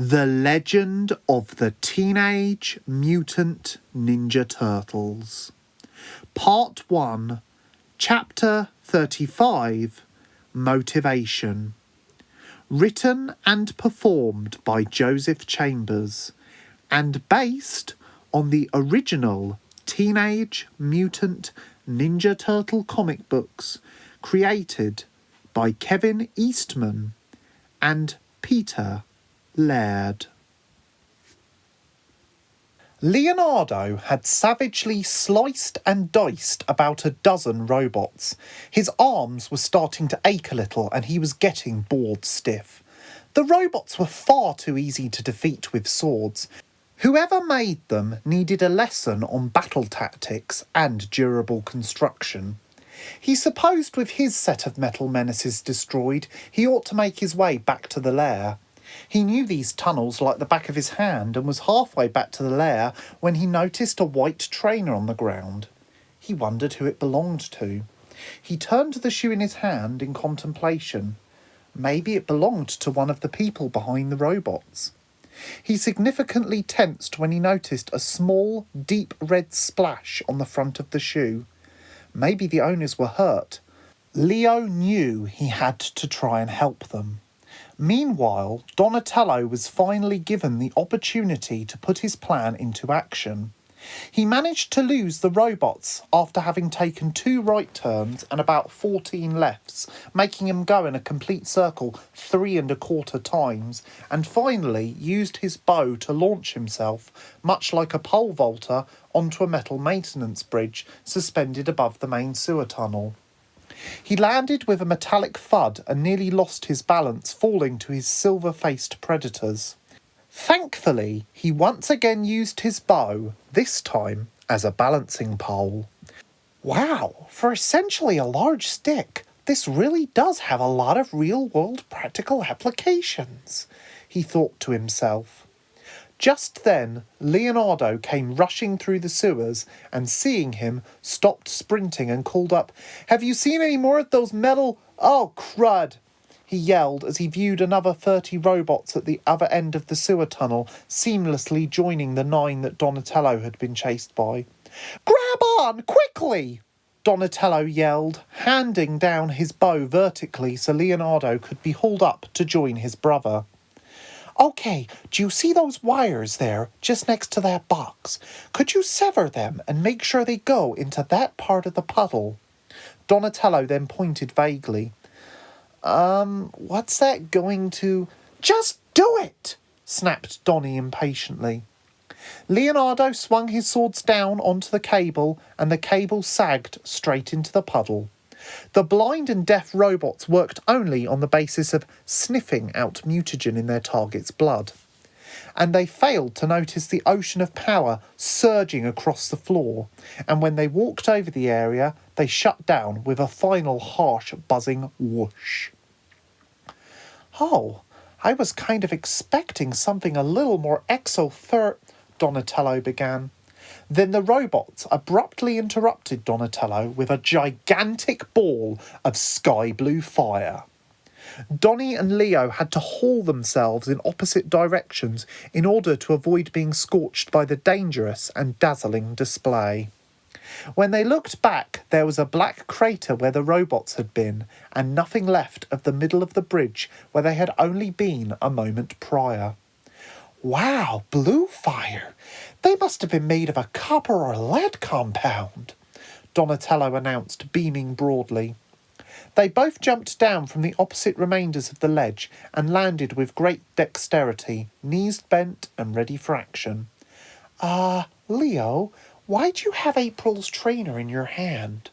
The Legend of the Teenage Mutant Ninja Turtles. Part 1, Chapter 35, Motivation. Written and performed by Joseph Chambers, and based on the original Teenage Mutant Ninja Turtle comic books created by Kevin Eastman and Peter Laird. Leonardo had savagely sliced and diced about a dozen robots. His arms were starting to ache a little and he was getting bored stiff. The robots were far too easy to defeat with swords. Whoever made them needed a lesson on battle tactics and durable construction. He supposed with his set of metal menaces destroyed, he ought to make his way back to the lair. He knew these tunnels like the back of his hand and was halfway back to the lair when he noticed a white trainer on the ground. He wondered who it belonged to. He turned the shoe in his hand in contemplation. Maybe it belonged to one of the people behind the robots. He significantly tensed when he noticed a small, deep red splash on the front of the shoe. Maybe the owners were hurt. Leo knew he had to try and help them. Meanwhile, Donatello was finally given the opportunity to put his plan into action. He managed to lose the robots after having taken 2 right turns and about 14 lefts, making him go in a complete circle 3 1/4 times, and finally used his bow to launch himself, much like a pole vaulter, onto a metal maintenance bridge suspended above the main sewer tunnel. He landed with a metallic thud and nearly lost his balance, falling to his silver-faced predators. Thankfully, he once again used his bow, this time as a balancing pole. Wow, for essentially a large stick, this really does have a lot of real-world practical applications, he thought to himself. Just then, Leonardo came rushing through the sewers and, seeing him, stopped sprinting and called up, "Have you seen any more of those metal—" "Oh, crud!" he yelled as he viewed another 30 robots at the other end of the sewer tunnel, seamlessly joining the 9 that Donatello had been chased by. "Grab on, quickly!" Donatello yelled, handing down his bow vertically so Leonardo could be hauled up to join his brother. "Okay, do you see those wires there, just next to that box? Could you sever them and make sure they go into that part of the puddle?" Donatello then pointed vaguely. What's that going to—" "Just do it!" snapped Donnie impatiently. Leonardo swung his swords down onto the cable, and the cable sagged straight into the puddle. The blind and deaf robots worked only on the basis of sniffing out mutagen in their target's blood. And they failed to notice the ocean of power surging across the floor, and when they walked over the area, they shut down with a final harsh buzzing whoosh. "Oh, I was kind of expecting something a little more Donatello began. Then the robots abruptly interrupted Donatello with a gigantic ball of sky blue fire. Donnie and Leo had to haul themselves in opposite directions in order to avoid being scorched by the dangerous and dazzling display. When they looked back, there was a black crater where the robots had been, and nothing left of the middle of the bridge where they had only been a moment prior. "Wow, blue fire! They must have been made of a copper or lead compound," Donatello announced, beaming broadly. They both jumped down from the opposite remainders of the ledge and landed with great dexterity, knees bent and ready for action. Leo, why do you have April's trainer in your hand?"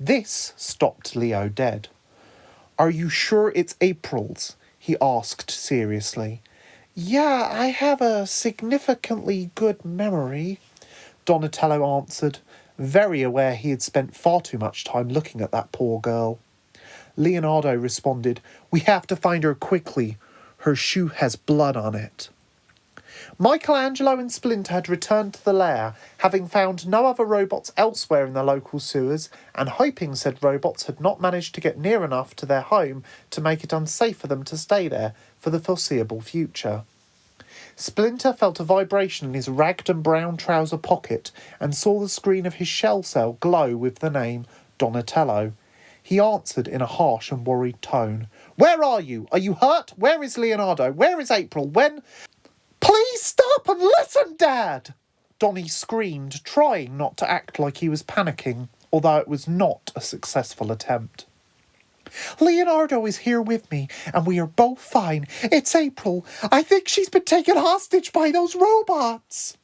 This stopped Leo dead. "Are you sure it's April's?" he asked seriously. "Yeah, I have a significantly good memory," Donatello answered, very aware he had spent far too much time looking at that poor girl. Leonardo responded, "We have to find her quickly. Her shoe has blood on it." Michelangelo and Splinter had returned to the lair, having found no other robots elsewhere in the local sewers, and hoping said robots had not managed to get near enough to their home to make it unsafe for them to stay there for the foreseeable future. Splinter felt a vibration in his ragged and brown trouser pocket and saw the screen of his shell cell glow with the name Donatello. He answered in a harsh and worried tone. "Where are you? Are you hurt? Where is Leonardo? Where is April? When—" "Please stop and listen, Dad!" Donnie screamed, trying not to act like he was panicking, although it was not a successful attempt. "Leonardo is here with me, and we are both fine. It's April. I think she's been taken hostage by those robots."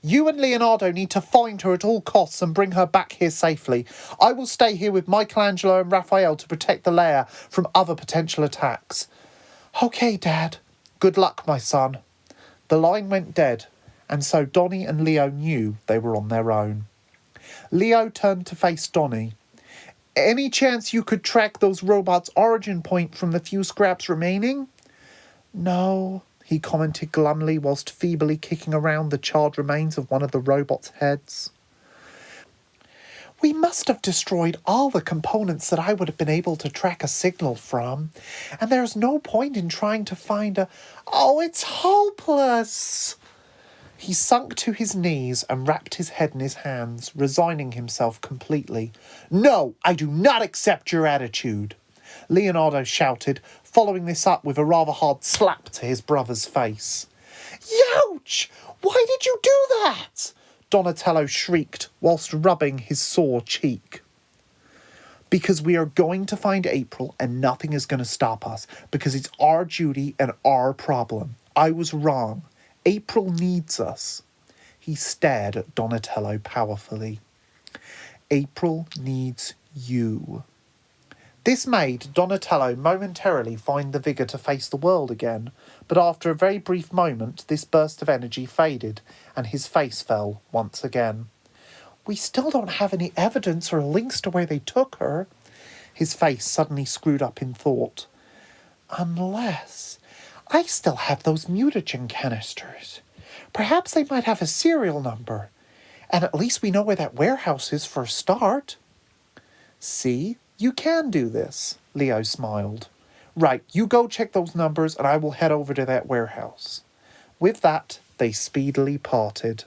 "You and Leonardo need to find her at all costs and bring her back here safely. I will stay here with Michelangelo and Raphael to protect the lair from other potential attacks." "Okay, Dad. Good luck, my son." The line went dead, and so Donnie and Leo knew they were on their own. Leo turned to face Donnie. "Any chance you could track those robots' origin point from the few scraps remaining?" "No," he commented glumly whilst feebly kicking around the charred remains of one of the robots' heads. "We must have destroyed all the components that I would have been able to track a signal from, and there's no point in trying to find a— Oh, it's hopeless!" He sunk to his knees and wrapped his head in his hands, resigning himself completely. "No, I do not accept your attitude," Leonardo shouted, following this up with a rather hard slap to his brother's face. "Youch! Why did you do that?" Donatello shrieked, whilst rubbing his sore cheek. "Because we are going to find April and nothing is going to stop us, because it's our duty and our problem. I was wrong. April needs us." He stared at Donatello powerfully. "April needs you." This made Donatello momentarily find the vigour to face the world again, but after a very brief moment this burst of energy faded and his face fell once again. "We still don't have any evidence or links to where they took her." His face suddenly screwed up in thought. "Unless I still have those mutagen canisters. Perhaps they might have a serial number. And at least we know where that warehouse is for a start." "See, you can do this," Leo smiled. "Right, you go check those numbers and I will head over to that warehouse." With that, they speedily parted.